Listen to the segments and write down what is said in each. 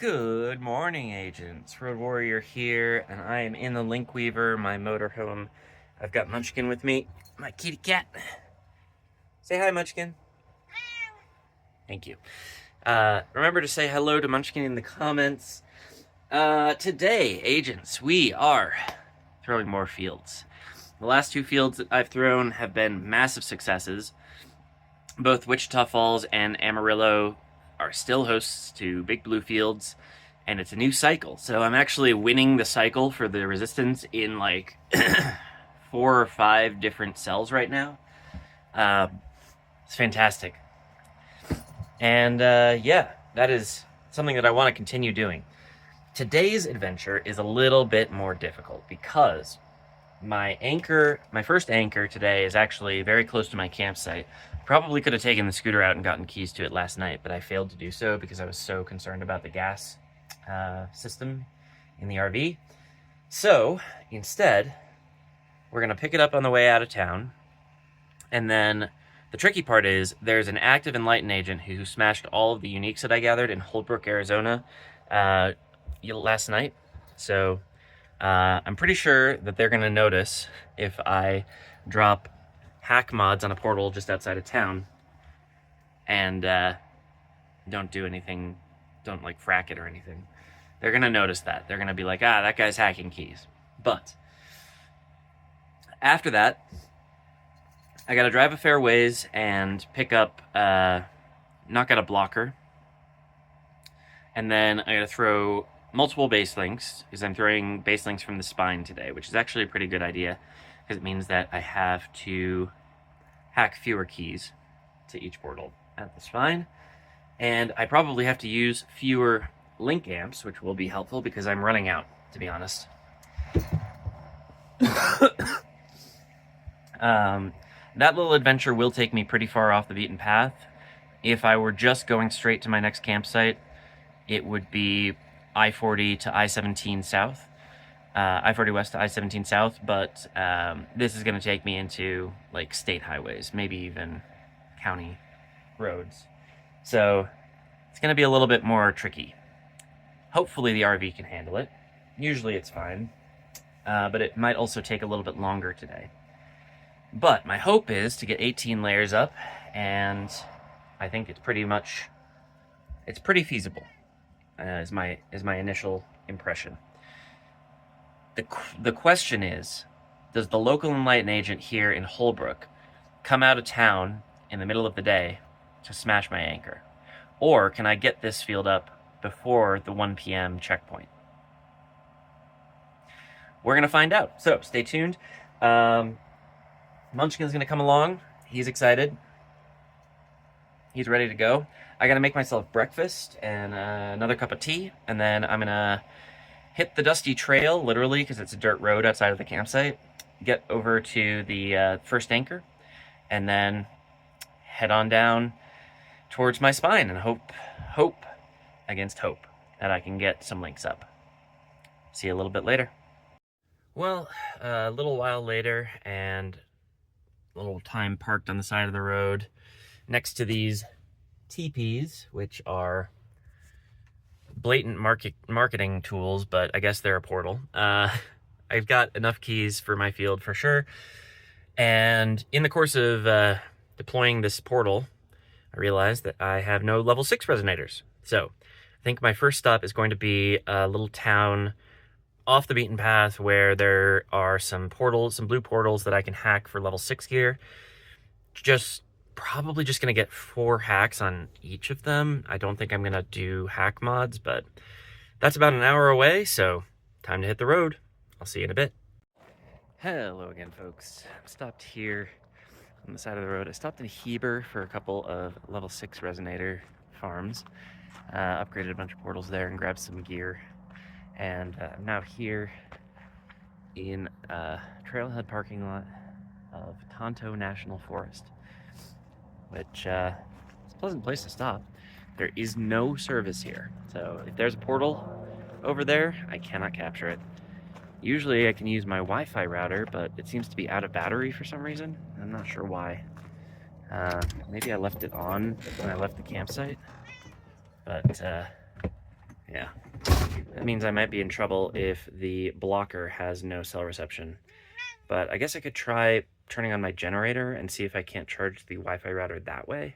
Good morning, agents. Road Warrior here, and I am in the Link Weaver, my motorhome. I've got Munchkin with me, my kitty cat. Say hi, Munchkin. Thank you. Remember to say hello to Munchkin in the comments. Today, agents, we are throwing more fields. The last two fields that I've thrown have been massive successes. Both Wichita Falls and Amarillo are still hosts to Big Blue Fields, and it's a new cycle. So I'm actually winning the cycle for the resistance in like 4 or 5 different cells right now. It's fantastic. And yeah, that is something that I want to continue doing. Today's adventure is a little bit more difficult because my first anchor today is actually very close to my campsite. Probably could have taken the scooter out and gotten keys to it last night, but I failed to do so because I was so concerned about the gas system in the RV. So instead, we're going to pick it up on the way out of town. And then the tricky part is there's an active Enlighten agent who smashed all of the uniques that I gathered in Holbrook, Arizona last night. So I'm pretty sure that they're going to notice if I drop hack mods on a portal just outside of town and don't do anything, don't like frack it or anything. They're going to notice that. They're going to be like, that guy's hacking keys. But after that, I got to drive a fair ways and pick up, knock out a blocker. And then I got to throw multiple base links, because I'm throwing base links from the spine today, which is actually a pretty good idea, because it means that I have to hack fewer keys to each portal at the spine. And I probably have to use fewer link amps, which will be helpful because I'm running out, to be honest. That little adventure will take me pretty far off the beaten path. If I were just going straight to my next campsite, it would be I-40 to I-17 south. I-40 west to I-17 south, but this is going to take me into like state highways, maybe even county roads. So it's going to be a little bit more tricky. Hopefully the RV can handle it. Usually it's fine, but it might also take a little bit longer today. But my hope is to get 18 layers up, and I think it's pretty feasible, is my initial impression. The question is, does the local Enlighten agent here in Holbrook come out of town in the middle of the day to smash my anchor? Or can I get this field up before the 1 p.m. checkpoint? We're going to find out, so stay tuned. Munchkin's going to come along. He's excited. He's ready to go. I got to make myself breakfast and another cup of tea, and then I'm going to hit the dusty trail, literally, because it's a dirt road outside of the campsite, get over to the first anchor, and then head on down towards my spine and hope against hope that I can get some links up. See you a little bit later. Well, a little while later, and a little time parked on the side of the road next to these teepees, which are blatant marketing tools, but I guess they're a portal. I've got enough keys for my field for sure. And in the course of deploying this portal, I realized that I have no level 6 resonators. So I think my first stop is going to be a little town off the beaten path where there are some blue portals that I can hack for level 6 gear. Probably just going to get 4 hacks on each of them. I don't think I'm going to do hack mods, but that's about an hour away, so time to hit the road. I'll see you in a bit. Hello again, folks. I'm stopped here on the side of the road. I stopped in Heber for a couple of level 6 resonator farms. Upgraded a bunch of portals there and grabbed some gear. And I'm now here in a trailhead parking lot of Tonto National Forest, which is a pleasant place to stop. There is no service here, so if there's a portal over there, I cannot capture it. Usually I can use my Wi-Fi router, but it seems to be out of battery for some reason. I'm not sure why. Maybe I left it on when I left the campsite, but Yeah. That means I might be in trouble if the blocker has no cell reception. But I guess I could try turning on my generator and see if I can't charge the Wi-Fi router that way.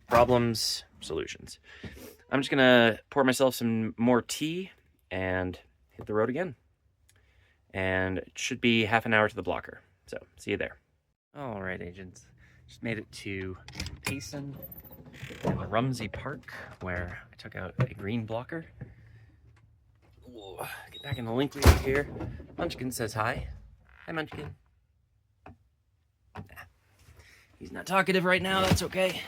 Problems, solutions. I'm just gonna pour myself some more tea and hit the road again. And it should be half an hour to the blocker. So, see you there. All right, agents. Just made it to Payson and Rumsey Park, where I took out a green blocker. Ooh, get back in the link weaver here. Munchkin says hi. Hi, Munchkin. He's not talkative right now, that's okay.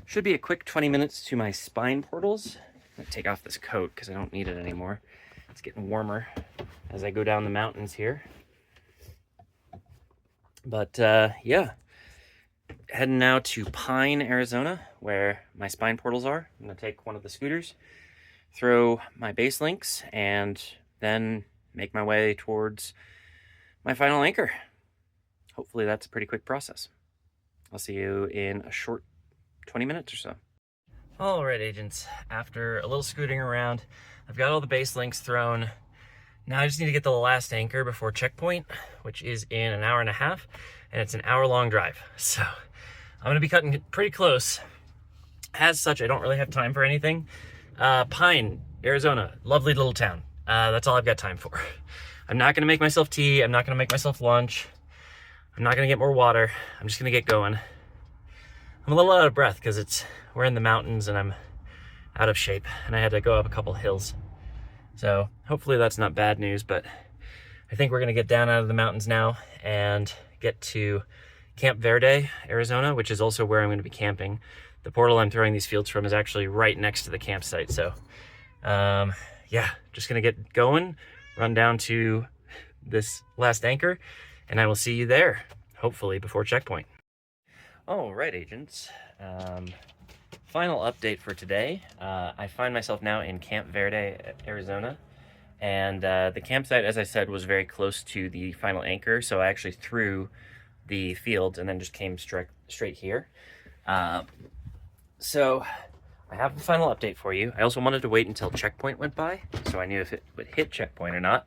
Should be a quick 20 minutes to my spine portals. I'm gonna take off this coat because I don't need it anymore. It's getting warmer as I go down the mountains here. But yeah, heading now to Pine, Arizona, where my spine portals are. I'm gonna take one of the scooters, throw my base links, and then make my way towards my final anchor. Hopefully that's a pretty quick process. I'll see you in a short 20 minutes or so. All right, agents, after a little scooting around, I've got all the base links thrown. Now I just need to get the last anchor before checkpoint, which is in an hour and a half, and it's an hour-long drive. So I'm gonna be cutting pretty close. As such, I don't really have time for anything. Pine, Arizona, lovely little town. That's all I've got time for. I'm not gonna make myself tea. I'm not gonna make myself lunch. I'm not gonna get more water. I'm just gonna get going. I'm a little out of breath because we're in the mountains and I'm out of shape and I had to go up a couple hills. So hopefully that's not bad news, but I think we're gonna get down out of the mountains now and get to Camp Verde, Arizona, which is also where I'm gonna be camping. The portal I'm throwing these fields from is actually right next to the campsite. So yeah, just gonna get going, run down to this last anchor, and I will see you there, hopefully before checkpoint. All right, agents. Final update for today. I find myself now in Camp Verde, Arizona, and the campsite, as I said, was very close to the final anchor, so I actually threw the fields and then just came straight here. So I have the final update for you. I also wanted to wait until checkpoint went by, so I knew if it would hit checkpoint or not,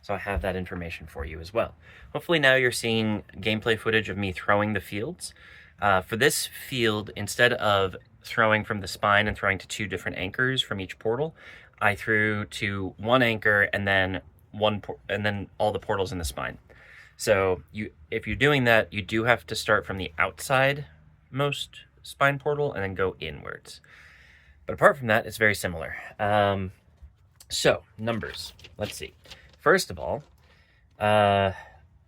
so I have that information for you as well. Hopefully now you're seeing gameplay footage of me throwing the fields. For this field, instead of throwing from the spine and throwing to two different anchors from each portal, I threw to one anchor and then all the portals in the spine. So if you're doing that, you do have to start from the outside most spine portal and then go inwards. But apart from that, it's very similar. So numbers, let's see. First of all,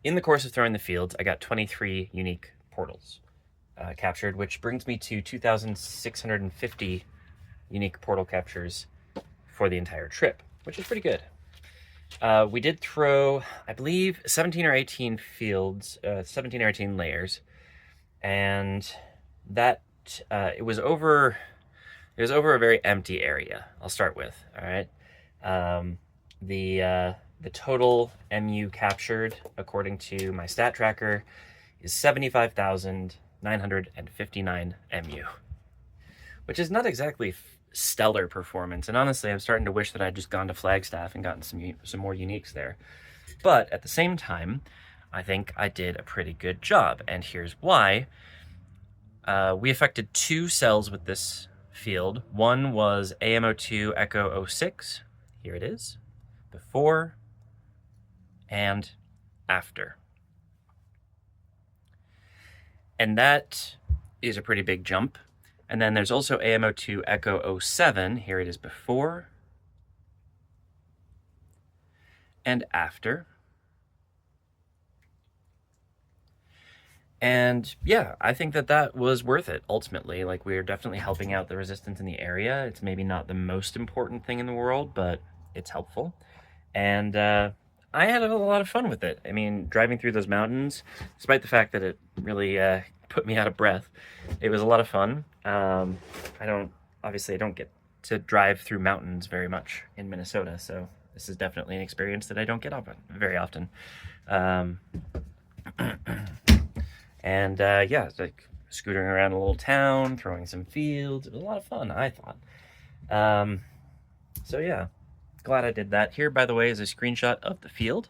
in the course of throwing the fields, I got 23 unique portals captured, which brings me to 2,650 unique portal captures for the entire trip, which is pretty good. We did throw, I believe, 17 or 18 fields, 17 or 18 layers, and that it was over a very empty area. I'll start with, all right. The total MU captured, according to my stat tracker, is 75,959 MU, which is not exactly stellar performance. And honestly, I'm starting to wish that I'd just gone to Flagstaff and gotten some more uniques there. But at the same time, I think I did a pretty good job. And here's why. We affected two cells with this field. One was AMO2 Echo 06. Here it is. Before and after. And that is a pretty big jump. And then there's also AMO2 Echo 07. Here it is before and after. And yeah, I think that was worth it ultimately. Like, we're definitely helping out the resistance in the area. It's maybe not the most important thing in the world, but it's helpful. And I had a lot of fun with it. I mean, driving through those mountains, despite the fact that it really put me out of breath, it was a lot of fun. I don't get to drive through mountains very much in Minnesota, so this is definitely an experience that I don't get very often. And yeah, like, scooting around a little town, throwing some fields. It was a lot of fun, I thought. So yeah, glad I did that. Here, by the way, is a screenshot of the field.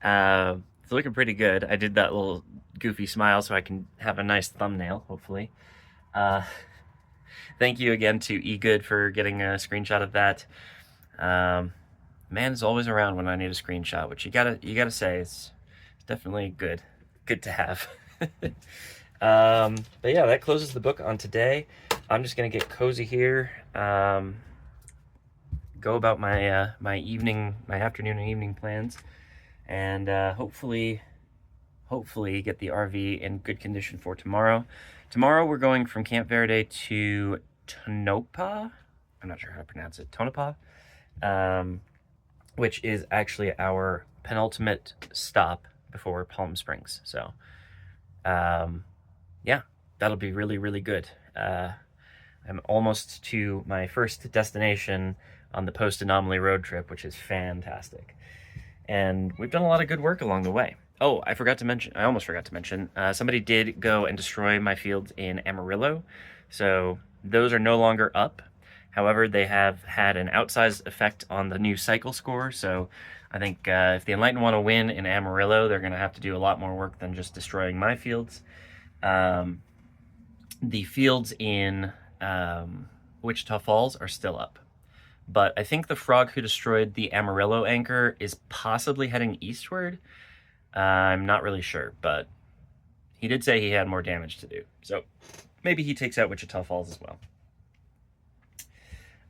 It's looking pretty good. I did that little goofy smile so I can have a nice thumbnail, hopefully. Thank you again to eGood for getting a screenshot of that. Man is always around when I need a screenshot, which you gotta say it's definitely good to have. But yeah, that closes the book on today. I'm just gonna get cozy here, go about my my afternoon and evening plans, and hopefully get the RV in good condition for tomorrow. Tomorrow we're going from Camp Verde to Tonopah. I'm not sure how to pronounce it. Tonopah, which is actually our penultimate stop before Palm Springs. So, yeah, that'll be really, really good. I'm almost to my first destination on the Post-Anomaly road trip, which is fantastic. And we've done a lot of good work along the way. Oh, I almost forgot to mention, somebody did go and destroy my fields in Amarillo. So those are no longer up. However, they have had an outsized effect on the new cycle score. So I think if the Enlightened want to win in Amarillo, they're going to have to do a lot more work than just destroying my fields. The fields in Wichita Falls are still up. But I think the frog who destroyed the Amarillo anchor is possibly heading eastward. I'm not really sure, but he did say he had more damage to do. So maybe he takes out Wichita Falls as well.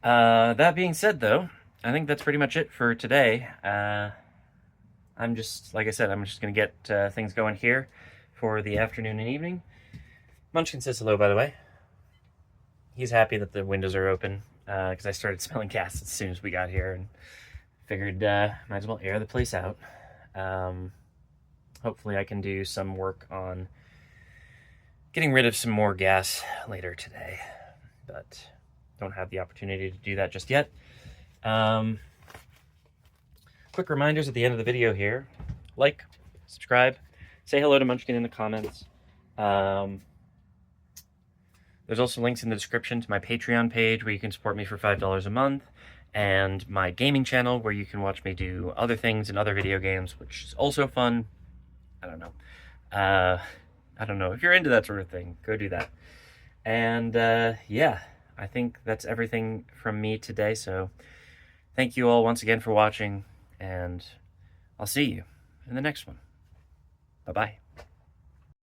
That being said, though, I think that's pretty much it for today. I'm just, like I said, I'm just going to get things going here for the afternoon and evening. Munchkin says hello, by the way. He's happy that the windows are open, because I started smelling gas as soon as we got here and figured might as well air the place out. Hopefully I can do some work on getting rid of some more gas later today, but don't have the opportunity to do that just yet. Quick reminders at the end of the video here. Like, subscribe, say hello to Munchkin in the comments. There's also links in the description to my Patreon page where you can support me for $5 a month, and my gaming channel where you can watch me do other things in other video games, which is also fun. I don't know. I don't know. If you're into that sort of thing, go do that. And yeah, I think that's everything from me today. So thank you all once again for watching, and I'll see you in the next one. Bye-bye.